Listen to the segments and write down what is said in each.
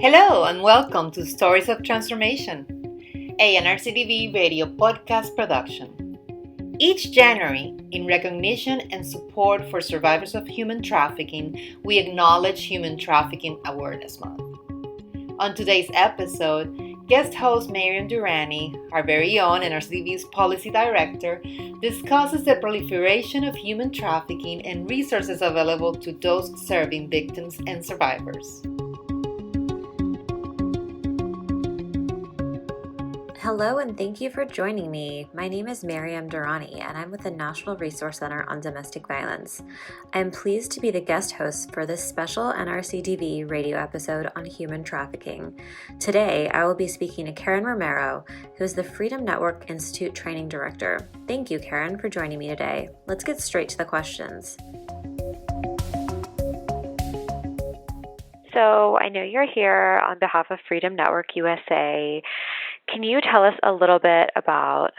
Hello and welcome to Stories of Transformation, a NRCDV radio podcast production. Each January, in recognition and support for survivors of human trafficking, we acknowledge Human Trafficking Awareness Month. On today's episode, guest host Marium Durrani, our very own NRCDV's policy director, discusses the proliferation of human trafficking and resources available to those serving victims and survivors. Hello and thank you for joining me. My name is Marium Durrani and I'm with the National Resource Center on Domestic Violence. I'm pleased to be the guest host for this special NRCDV radio episode on human trafficking. Today, I will be speaking to Karen Romero, who is the Freedom Network Institute Training Director. Thank you, Karen, for joining me today. Let's get straight to the questions. So I know you're here on behalf of Freedom Network USA. Can you tell us a little bit about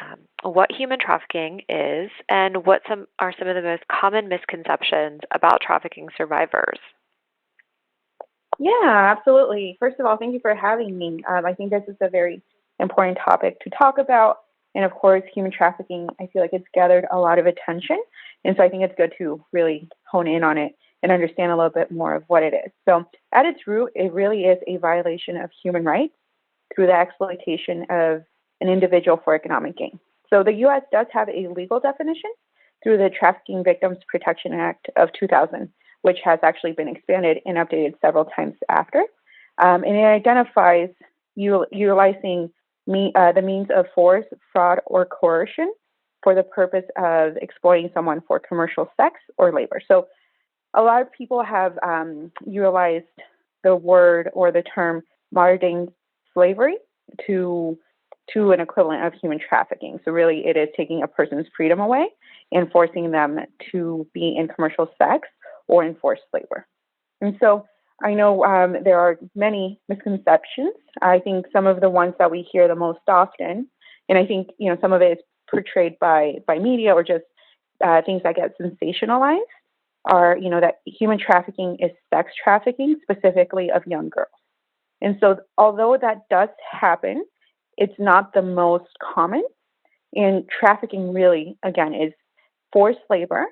what human trafficking is and what are some of the most common misconceptions about trafficking survivors? Yeah, absolutely. First of all, thank you for having me. I think this is a very important topic to talk about. And of course, human trafficking, I feel like it's gathered a lot of attention. And so I think it's good to really hone in on it and understand a little bit more of what it is. So at its root, it really is a violation of human rights through the exploitation of an individual for economic gain. So the U.S. does have a legal definition through the Trafficking Victims Protection Act of 2000, which has actually been expanded and updated several times after. And it identifies utilizing the means of force, fraud, or coercion for the purpose of exploiting someone for commercial sex or labor. So a lot of people have utilized the word or the term modern-day slavery to an equivalent of human trafficking. So really it is taking a person's freedom away and forcing them to be in commercial sex or in forced labor. And so I know there are many misconceptions. I think some of the ones that we hear the most often, and I think some of it is portrayed by media or just things that get sensationalized, are that human trafficking is sex trafficking, specifically of young girls. And so although that does happen, it's not the most common. And trafficking really, again, is forced labor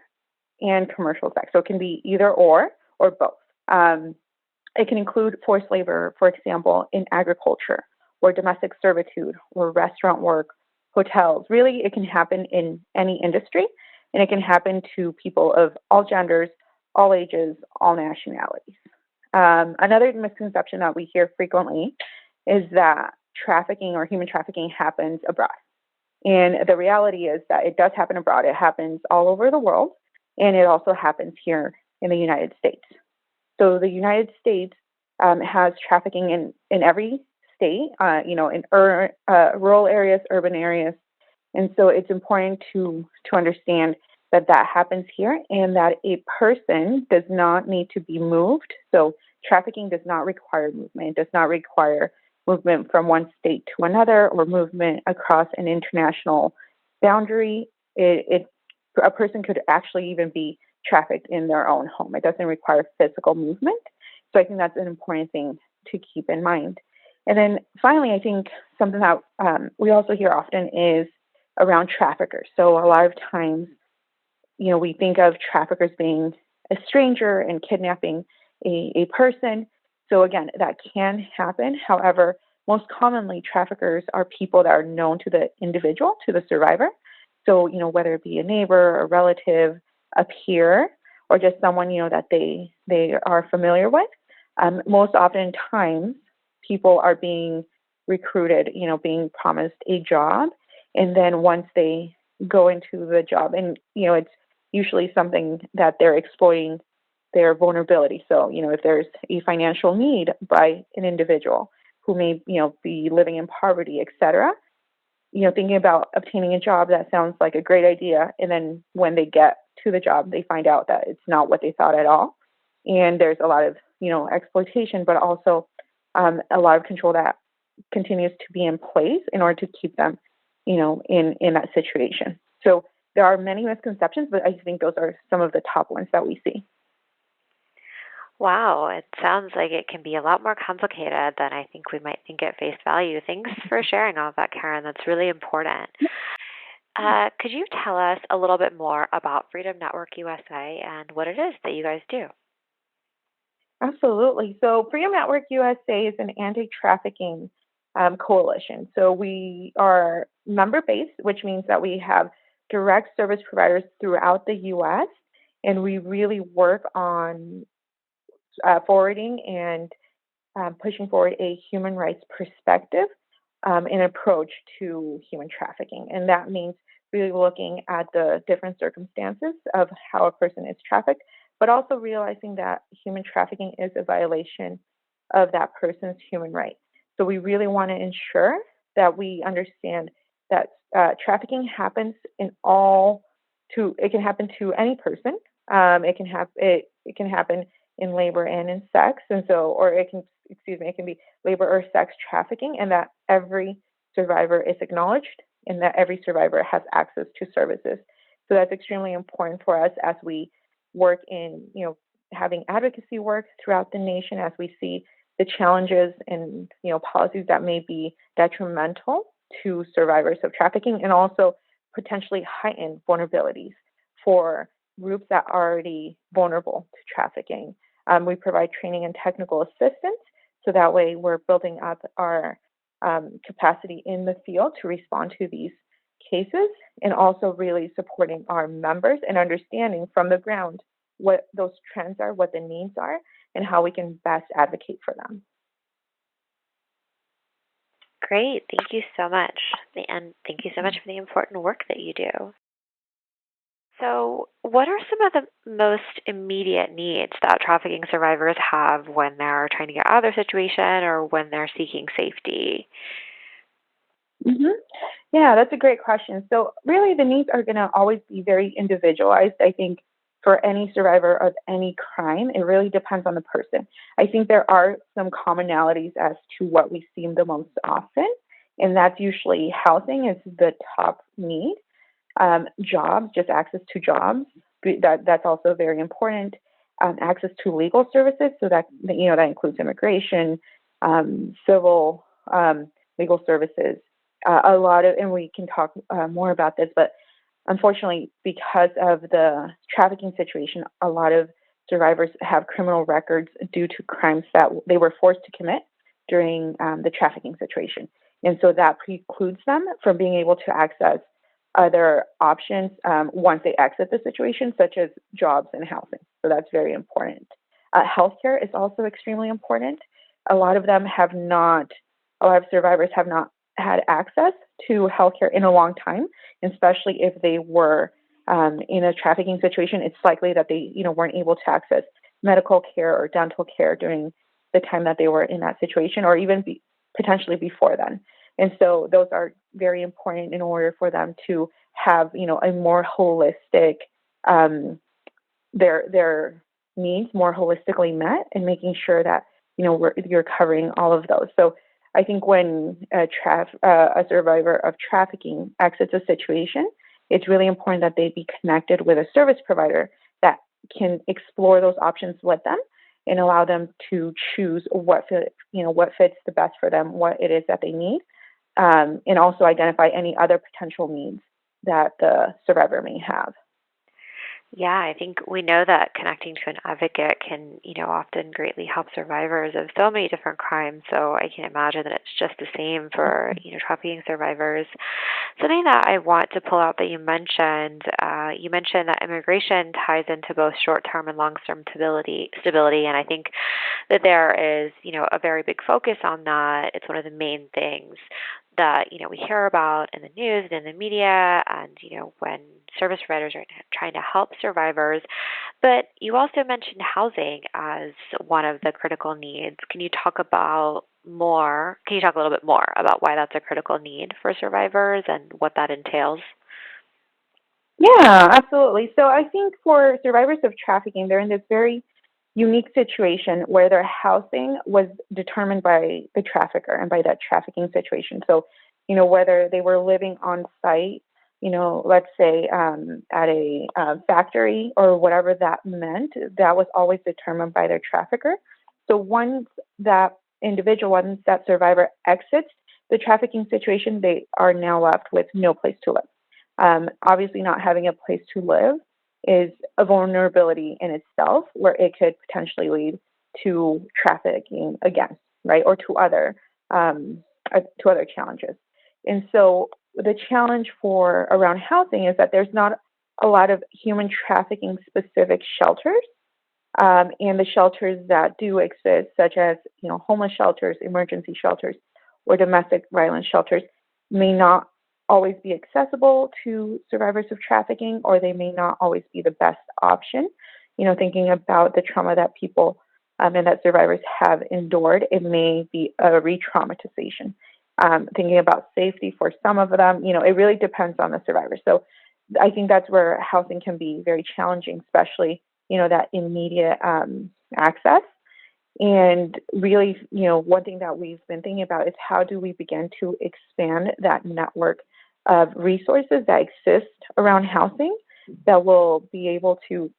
and commercial sex. So it can be either or both. It can include forced labor, for example, in agriculture or domestic servitude or restaurant work, hotels. Really, it can happen in any industry, and it can happen to people of all genders, all ages, all nationalities. Another misconception that we hear frequently is that trafficking or human trafficking happens abroad. And the reality is that it does happen abroad. It happens all over the world, and it also happens here in the United States. So the United States has trafficking in every state, in rural areas, urban areas. And so it's important to understand that happens here and that a person does not need to be moved. So trafficking does not require movement. It does not require movement from one state to another or movement across an international boundary. A person could actually even be trafficked in their own home. It doesn't require physical movement. So I think that's an important thing to keep in mind. And then finally, I think something that we also hear often is around traffickers. So a lot of times, we think of traffickers being a stranger and kidnapping a person. So again, that can happen. However, most commonly, traffickers are people that are known to the individual, to the survivor. So, whether it be a neighbor, a relative, a peer, or just someone, that they are familiar with. Most oftentimes, people are being recruited, being promised a job. And then once they go into the job, and, it's usually something that they're exploiting their vulnerability. So, if there's a financial need by an individual who may, be living in poverty, et cetera, thinking about obtaining a job, that sounds like a great idea. And then when they get to the job, they find out that it's not what they thought at all. And there's a lot of, exploitation, but also a lot of control that continues to be in place in order to keep them, in that situation. So there are many misconceptions, but I think those are some of the top ones that we see. Wow, it sounds like it can be a lot more complicated than I think we might think at face value. Thanks for sharing all of that, Karen. That's really important. Could you tell us a little bit more about Freedom Network USA and what it is that you guys do? Absolutely. So Freedom Network USA is an anti-trafficking coalition. So we are member-based, which means that we have direct service providers throughout the U.S., and we really work on forwarding and pushing forward a human rights perspective and approach to human trafficking. And that means really looking at the different circumstances of how a person is trafficked, but also realizing that human trafficking is a violation of that person's human rights. So we really want to ensure that we understand that trafficking happens it can happen to any person. It can happen in labor and in sex, and so, or it can be labor or sex trafficking, and that every survivor is acknowledged and that every survivor has access to services. So that's extremely important for us as we work in, having advocacy work throughout the nation as we see the challenges and, policies that may be detrimental to survivors of trafficking and also potentially heighten vulnerabilities for groups that are already vulnerable to trafficking. We provide training and technical assistance, so that way we're building up our capacity in the field to respond to these cases, and also really supporting our members and understanding from the ground what those trends are, what the needs are, and how we can best advocate for them. Great. Thank you so much. And thank you so much for the important work that you do. So, what are some of the most immediate needs that trafficking survivors have when they're trying to get out of their situation or when they're seeking safety? hmm Yeah, that's a great question. So, really, the needs are going to always be very individualized. I think for any survivor of any crime, it really depends on the person. I think there are some commonalities as to what we see the most often, and that's usually housing is the top need. Jobs, just access to jobs, that's also very important. Access to legal services, so that includes immigration, civil legal services. And we can talk more about this, but unfortunately, because of the trafficking situation, a lot of survivors have criminal records due to crimes that they were forced to commit during the trafficking situation. And so that precludes them from being able to access other options once they exit the situation, such as jobs and housing. So that's very important. Healthcare is also extremely important. A lot of survivors have not had access to healthcare in a long time, especially if they were in a trafficking situation. It's likely that they, weren't able to access medical care or dental care during the time that they were in that situation, or even potentially before then. And so those are very important in order for them to have, a more holistic, their needs more holistically met, and making sure that, you're covering all of those. So I think when a survivor of trafficking exits a situation, it's really important that they be connected with a service provider that can explore those options with them and allow them to choose what fits the best for them, what it is that they need, and also identify any other potential needs that the survivor may have. Yeah, I think we know that connecting to an advocate can, often greatly help survivors of so many different crimes. So I can imagine that it's just the same for, trafficking survivors. Something that I want to pull out that you mentioned that immigration ties into both short-term and long-term stability. And I think that there is, a very big focus on that. It's one of the main things that, we hear about in the news and in the media, and, when service providers are trying to help survivors. But you also mentioned housing as one of the critical needs. Can you talk a little bit more about why that's a critical need for survivors and what that entails? Yeah, absolutely. So I think for survivors of trafficking, they're in this very unique situation where their housing was determined by the trafficker and by that trafficking situation. So, whether they were living on site let's say at a factory or whatever that meant, that was always determined by their trafficker. So once that survivor exits the trafficking situation, they are now left with no place to live. Obviously, not having a place to live is a vulnerability in itself, where it could potentially lead to trafficking again, right, or to other challenges. And so the challenge around housing is that there's not a lot of human trafficking specific shelters. And the shelters that do exist, such as homeless shelters, emergency shelters, or domestic violence shelters, may not always be accessible to survivors of trafficking, or they may not always be the best option. Thinking about the trauma that people and that survivors have endured, it may be a re-traumatization. Thinking about safety for some of them, it really depends on the survivor. So I think that's where housing can be very challenging, especially that immediate access. And really, one thing that we've been thinking about is how do we begin to expand that network of resources that exist around housing that will be able to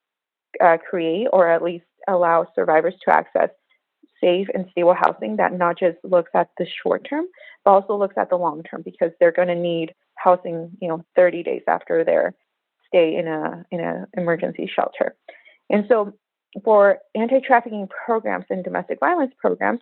create, or at least allow survivors to access safe and stable housing that not just looks at the short term, but also looks at the long term, because they're going to need housing, 30 days after their stay in a emergency shelter. And so for anti-trafficking programs and domestic violence programs,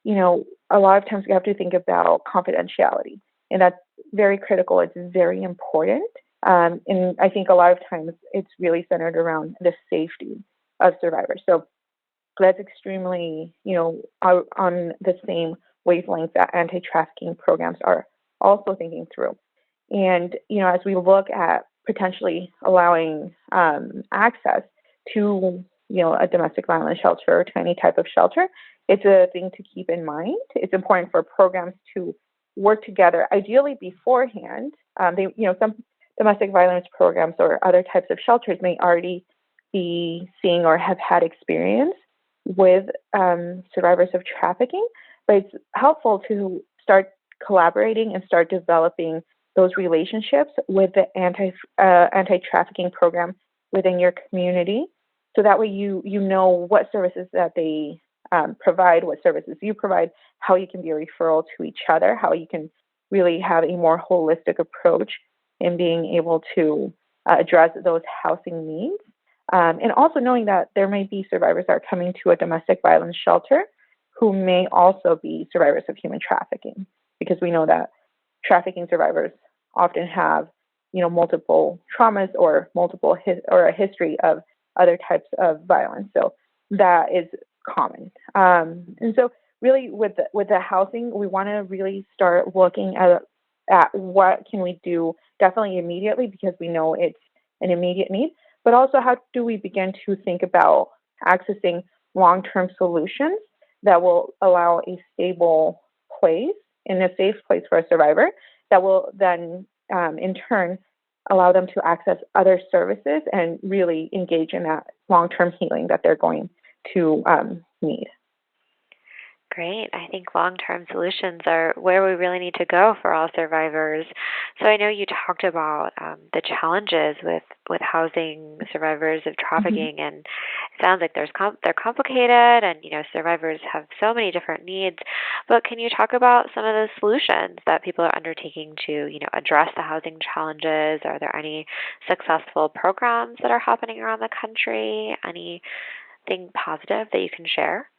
a lot of times we have to think about confidentiality, and that's very critical. It's very important. And I think a lot of times it's really centered around the safety of survivors. So that's extremely, on the same wavelength that anti-trafficking programs are also thinking through. And, as we look at potentially allowing access to, a domestic violence shelter or to any type of shelter, it's a thing to keep in mind. It's important for programs to work together, ideally beforehand. Some domestic violence programs or other types of shelters may already be seeing or have had experience with survivors of trafficking, but it's helpful to start collaborating and start developing those relationships with the anti-trafficking program within your community. So that way you know what services that they provide, what services you provide, how you can be a referral to each other, how you can really have a more holistic approach in being able to address those housing needs. And also knowing that there may be survivors that are coming to a domestic violence shelter who may also be survivors of human trafficking, because we know that trafficking survivors often have, multiple traumas or a history of other types of violence. So that is common. And so really with the housing, we want to really start looking at what can we do definitely immediately, because we know it's an immediate need, but also how do we begin to think about accessing long-term solutions that will allow a stable place and a safe place for a survivor that will then in turn allow them to access other services and really engage in that long-term healing that they're going to need. Great. I think long-term solutions are where we really need to go for all survivors. So I know you talked about the challenges with housing survivors of trafficking, and it sounds like they're complicated, and survivors have so many different needs. But can you talk about some of the solutions that people are undertaking to address the housing challenges? Are there any successful programs that are happening around the country? Anything positive that you can share?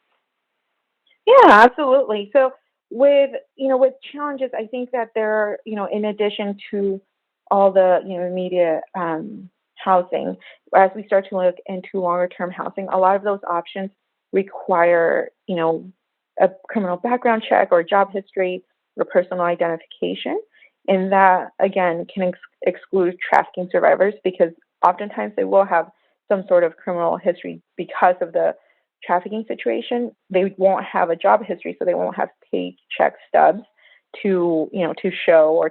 Yeah, absolutely. So with challenges, I think that there are, in addition to all the, immediate housing, as we start to look into longer term housing, a lot of those options require, a criminal background check or job history or personal identification. And that, again, can exclude trafficking survivors, because oftentimes they will have some sort of criminal history because of the trafficking situation. They won't have a job history, so they won't have paycheck stubs to show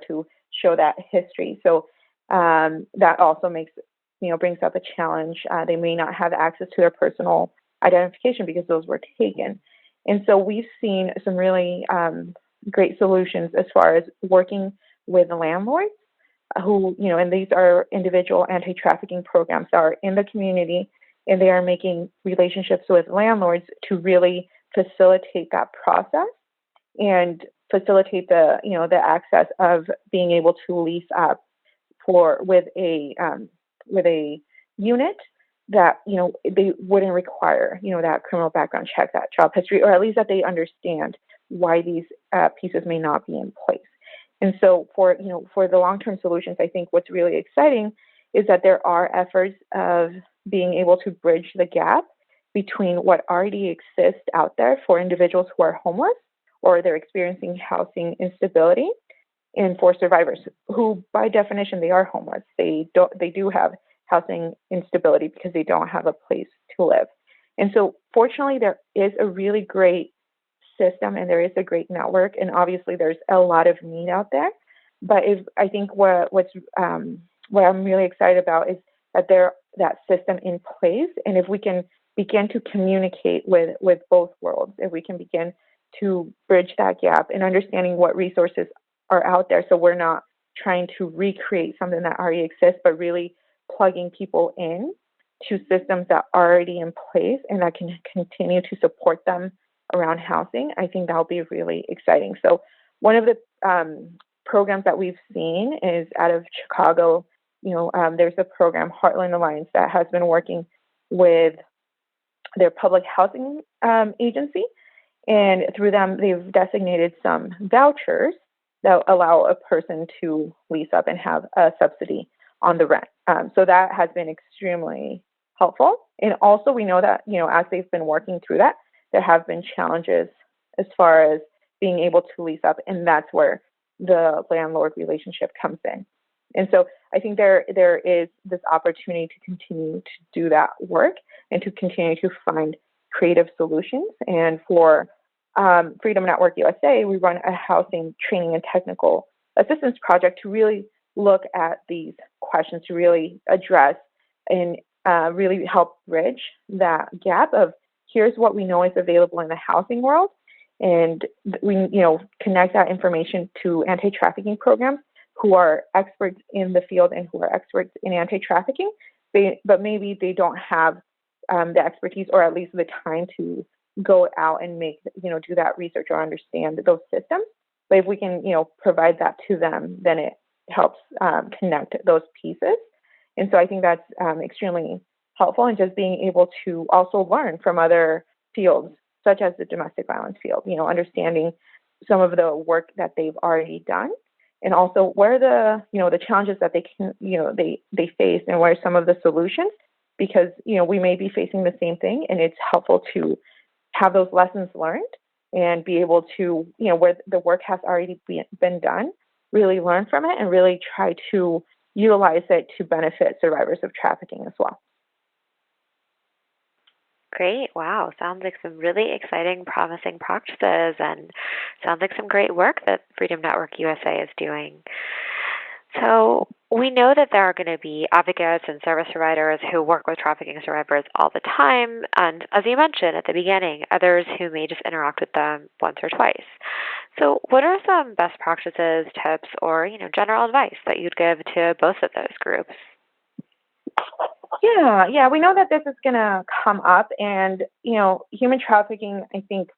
that history. So that also brings up a challenge. They may not have access to their personal identification because those were taken. And so we've seen some really great solutions as far as working with the landlords who, and these are individual anti-trafficking programs that are in the community, and they are making relationships with landlords to really facilitate that process and facilitate the access of being able to lease up with a unit that they wouldn't require that criminal background check, that job history, or at least that they understand why these pieces may not be in place. And so for the long-term solutions, I think what's really exciting is that there are efforts of being able to bridge the gap between what already exists out there for individuals who are homeless or they're experiencing housing instability, and for survivors who, by definition, they are homeless. They do have housing instability because they don't have a place to live. And so fortunately, there is a really great system and there is a great network, and obviously there's a lot of need out there. But I think what I'm really excited about is that that system in place, and if we can begin to communicate with both worlds, if we can begin to bridge that gap and understanding what resources are out there, so we're not trying to recreate something that already exists, but really plugging people in to systems that are already in place and that can continue to support them around housing, I think that'll be really exciting. So one of the programs that we've seen is out of Chicago. There's a program, Heartland Alliance, that has been working with their public housing agency, and through them, they've designated some vouchers that allow a person to lease up and have a subsidy on the rent. So that has been extremely helpful. And also we know that, as they've been working through that, there have been challenges as far as being able to lease up, and that's where the landlord relationship comes in. And so I think there is this opportunity to continue to do that work and to continue to find creative solutions. And for Freedom Network USA, we run a housing training and technical assistance project to really look at these questions, to really address and really help bridge that gap of here's what we know is available in the housing world, and we connect that information to anti-trafficking programs who are experts in the field and who are experts in anti-trafficking, but maybe they don't have the expertise or at least the time to go out and do that research or understand those systems. But if we can provide that to them, then it helps connect those pieces. And so I think that's extremely helpful, and just being able to also learn from other fields, such as the domestic violence field, understanding some of the work that they've already done, and also where the challenges that they can, they face, and where are some of the solutions, because, we may be facing the same thing, and it's helpful to have those lessons learned and be able to, where the work has already been done, really learn from it and really try to utilize it to benefit survivors of trafficking as well. Great. Wow. Sounds like some really exciting, promising practices, and sounds like some great work that Freedom Network USA is doing. So we know that there are going to be advocates and service providers who work with trafficking survivors all the time. And as you mentioned at the beginning, others who may just interact with them once or twice. So what are some best practices, tips, or, general advice that you'd give to both of those groups? Yeah, we know that this is going to come up, and, human trafficking, I think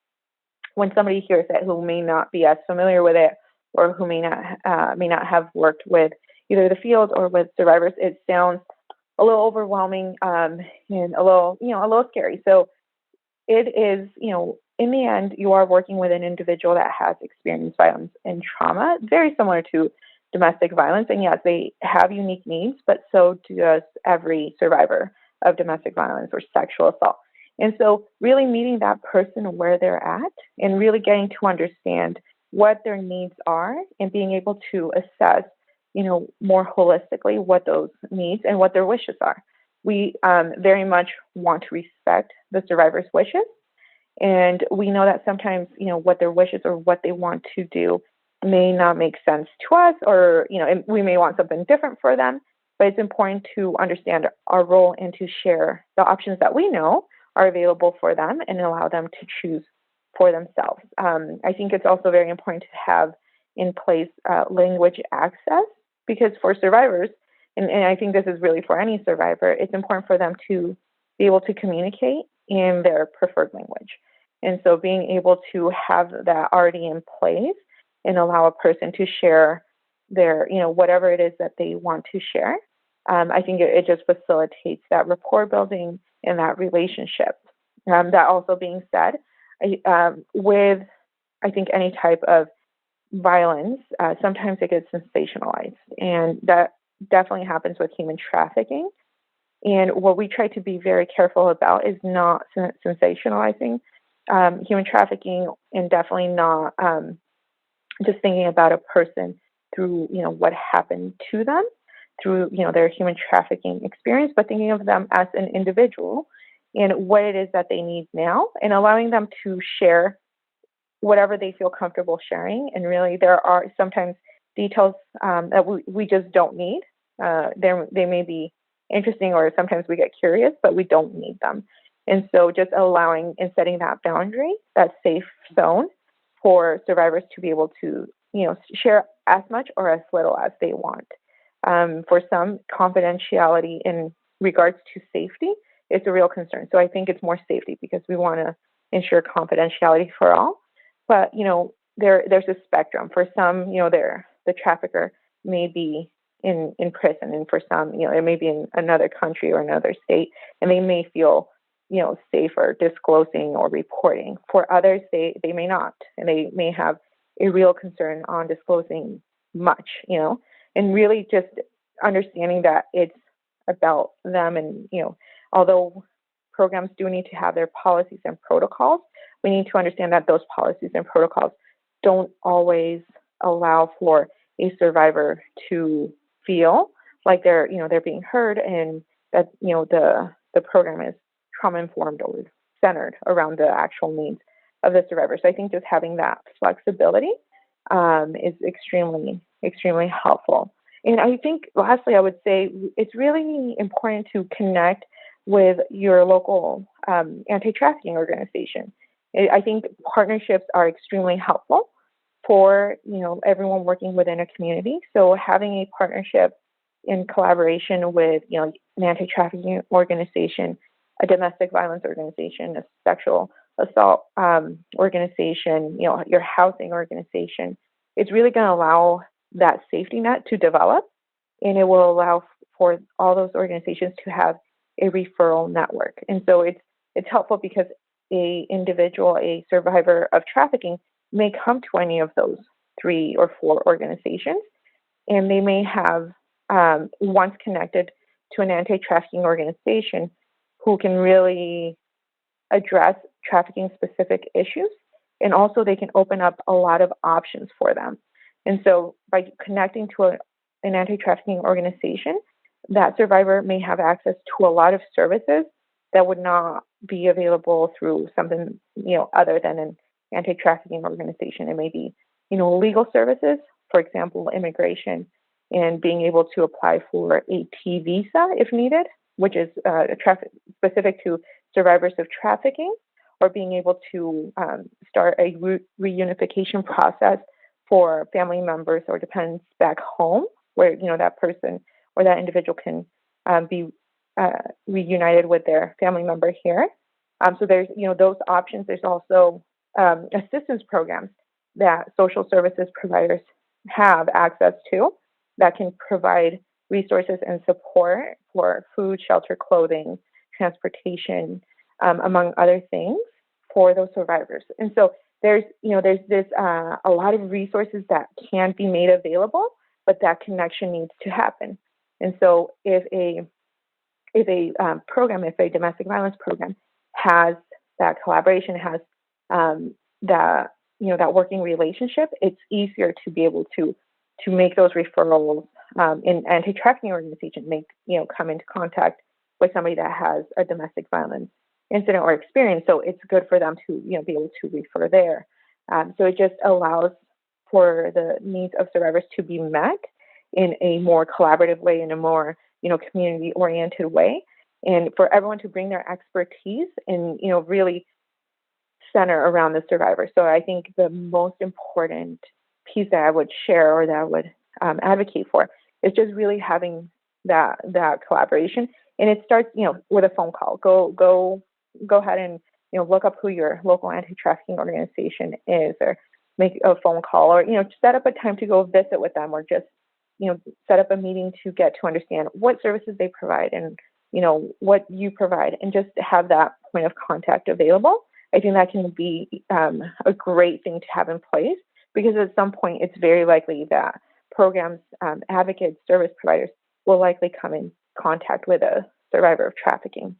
when somebody hears it who may not be as familiar with it or who may not have worked with either the field or with survivors, it sounds a little overwhelming and a little scary. So it is, in the end, you are working with an individual that has experienced violence and trauma, very similar to domestic violence. And yes, they have unique needs, but so does every survivor of domestic violence or sexual assault. And so really meeting that person where they're at and really getting to understand what their needs are and being able to assess, more holistically what those needs and what their wishes are. We very much want to respect the survivor's wishes. And we know that sometimes, what their wishes or what they want to do may not make sense to us, or, we may want something different for them, but it's important to understand our role and to share the options that we know are available for them and allow them to choose for themselves. I think it's also very important to have in place language access because for survivors, and I think this is really for any survivor, it's important for them to be able to communicate in their preferred language. And so being able to have that already in place and allow a person to share their, whatever it is that they want to share, I think it just facilitates that rapport building and that relationship. That also being said, with, I think, any type of violence, sometimes it gets sensationalized. And that definitely happens with human trafficking. And what we try to be very careful about is not sensationalizing human trafficking, and definitely not just thinking about a person through, what happened to them through, their human trafficking experience, but thinking of them as an individual and what it is that they need now, and allowing them to share whatever they feel comfortable sharing. And really, there are sometimes details that we just don't need. They may be interesting, or sometimes we get curious, but we don't need them. And so just allowing and setting that boundary, that safe zone for survivors to be able to, share as much or as little as they want. For some, confidentiality in regards to safety is a real concern. So I think it's more safety because we want to ensure confidentiality for all. But, there's a spectrum. For some, the trafficker may be in prison, and for some, it may be in another country or another state, and they may feel, safer disclosing or reporting. For others, they may not, and they may have a real concern on disclosing much, and really just understanding that it's about them. And, although programs do need to have their policies and protocols, we need to understand that those policies and protocols don't always allow for a survivor to feel like they're being heard, and that, the program is trauma-informed or centered around the actual needs of the survivor. So I think just having that flexibility is extremely, extremely helpful. And I think lastly, I would say it's really important to connect with your local anti-trafficking organization. I think partnerships are extremely helpful for, everyone working within a community. So having a partnership in collaboration with, an anti-trafficking organization, a domestic violence organization, a sexual assault organization, your housing organization, it's really going to allow that safety net to develop, and it will allow for all those organizations to have a referral network. And so it's helpful because a individual, a survivor of trafficking, may come to any of those 3 or 4 organizations, and they may have once connected to an anti-trafficking organization who can really address trafficking specific issues, and also they can open up a lot of options for them. And so by connecting to an anti-trafficking organization, that survivor may have access to a lot of services that would not be available through something, other than an anti-trafficking organization. It may be, legal services, for example, immigration, and being able to apply for a T visa if needed, which is specific to survivors of trafficking, or being able to start a reunification process for family members or dependents back home, where that person or that individual can be reunited with their family member here. So there's those options. There's also assistance programs that social services providers have access to that can provide resources and support for food, shelter, clothing, transportation, among other things for those survivors. And so there's a lot of resources that can be made available, but that connection needs to happen. And so if a program, if a domestic violence program has that collaboration, has that working relationship, it's easier to be able to make those referrals in anti-trafficking organization, come into contact with somebody that has a domestic violence incident or experience. So it's good for them to be able to refer there. So it just allows for the needs of survivors to be met in a more collaborative way, in a more community-oriented way, and for everyone to bring their expertise and really center around the survivor. So I think the most important piece that I would share, or that I would advocate for, It's just really having that collaboration. And it starts, with a phone call. Go ahead and, look up who your local anti-trafficking organization is, or make a phone call, or, set up a time to go visit with them, or just, set up a meeting to get to understand what services they provide and, what you provide, and just have that point of contact available. I think that can be a great thing to have in place, because at some point it's very likely that programs, advocates, service providers will likely come in contact with a survivor of trafficking.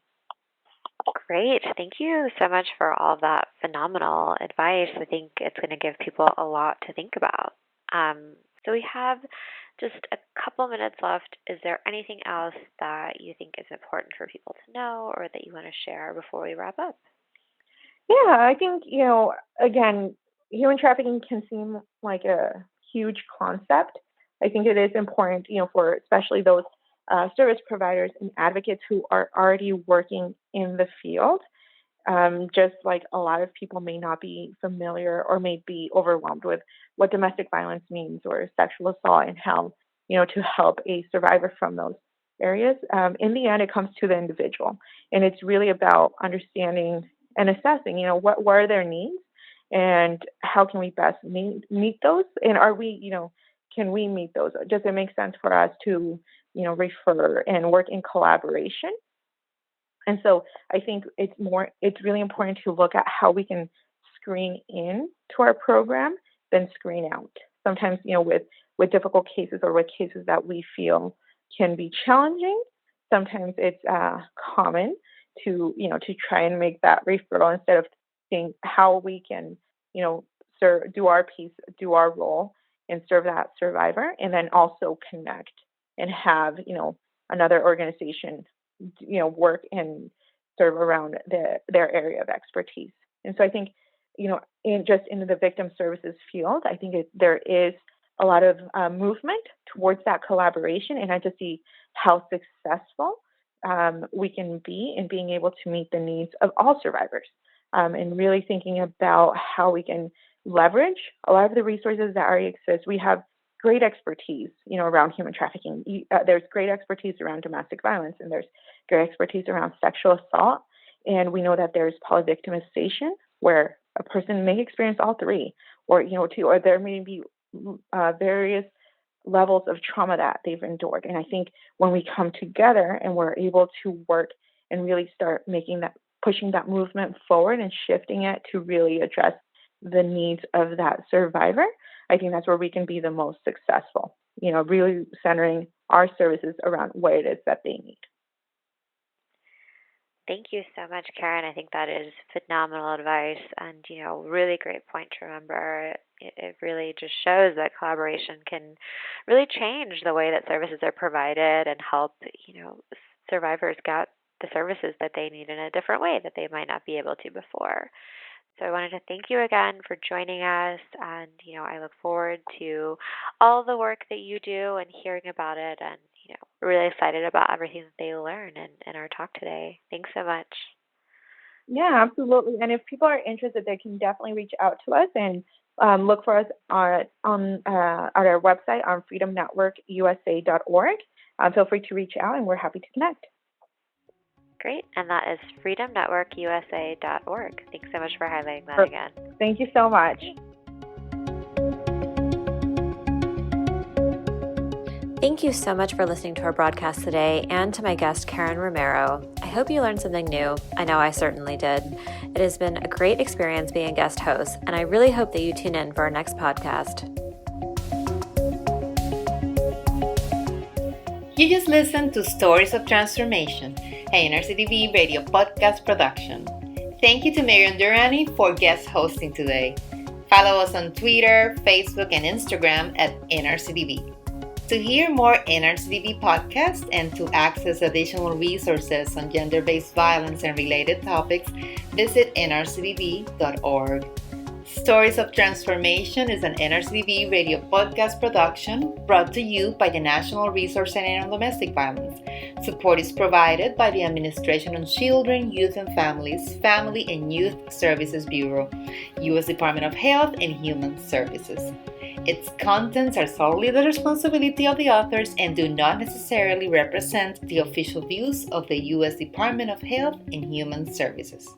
Great. Thank you so much for all that phenomenal advice. I think it's going to give people a lot to think about. So we have just a couple minutes left. Is there anything else that you think is important for people to know, or that you want to share before we wrap up? Yeah, I think, again, human trafficking can seem like a huge concept. I think it is important, for especially those service providers and advocates who are already working in the field. Just like a lot of people may not be familiar or may be overwhelmed with what domestic violence means or sexual assault, and how, to help a survivor from those areas. In the end, it comes to the individual, and it's really about understanding and assessing, what are their needs, and how can we best meet those, and are we, can we meet those? Does it make sense for us to, refer and work in collaboration? And so I think it's really important to look at how we can screen in to our program than screen out. Sometimes, with difficult cases, or with cases that we feel can be challenging, sometimes it's common to try and make that referral, instead of thinking how we can, do our piece, do our role, and serve that survivor, and then also connect and have, another organization, work and serve around their area of expertise. And so I think, in the victim services field, I think there is a lot of movement towards that collaboration, and I just see how successful we can be in being able to meet the needs of all survivors, and really thinking about how we can leverage a lot of the resources that already exist. We have great expertise, around human trafficking. There's great expertise around domestic violence, and there's great expertise around sexual assault. And we know that there's polyvictimization, where a person may experience all three, or, two, or there may be various levels of trauma that they've endured. And I think when we come together and we're able to work and really start pushing that movement forward and shifting it to really address the needs of that survivor, I think that's where we can be the most successful, really centering our services around what it is that they need. Thank you so much, Karen. I think that is phenomenal advice, and, really great point to remember. It really just shows that collaboration can really change the way that services are provided, and help, survivors get the services that they need in a different way that they might not be able to before. So I wanted to thank you again for joining us, and, I look forward to all the work that you do and hearing about it, and, we're really excited about everything that they learn in our talk today. Thanks so much. Yeah, absolutely. And if people are interested, they can definitely reach out to us and look for us on our website on freedomnetworkusa.org. Feel free to reach out, and we're happy to connect. Great. And that is freedomnetworkusa.org. Thanks so much for highlighting that again. Thank you so much. Thank you so much for listening to our broadcast today, and to my guest, Karen Romero. I hope you learned something new. I know I certainly did. It has been a great experience being a guest host, and I really hope that you tune in for our next podcast. You just listened to Stories of Transformation, an NRCDV radio podcast production. Thank you to Marium Durrani for guest hosting today. Follow us on Twitter, Facebook, and Instagram at NRCDV. To hear more NRCDV podcasts and to access additional resources on gender-based violence and related topics, visit nrcdv.org. Stories of Transformation is an NRCDV radio podcast production brought to you by the National Resource Center on Domestic Violence. Support is provided by the Administration on Children, Youth and Families, Family and Youth Services Bureau, U.S. Department of Health and Human Services. Its contents are solely the responsibility of the authors and do not necessarily represent the official views of the U.S. Department of Health and Human Services.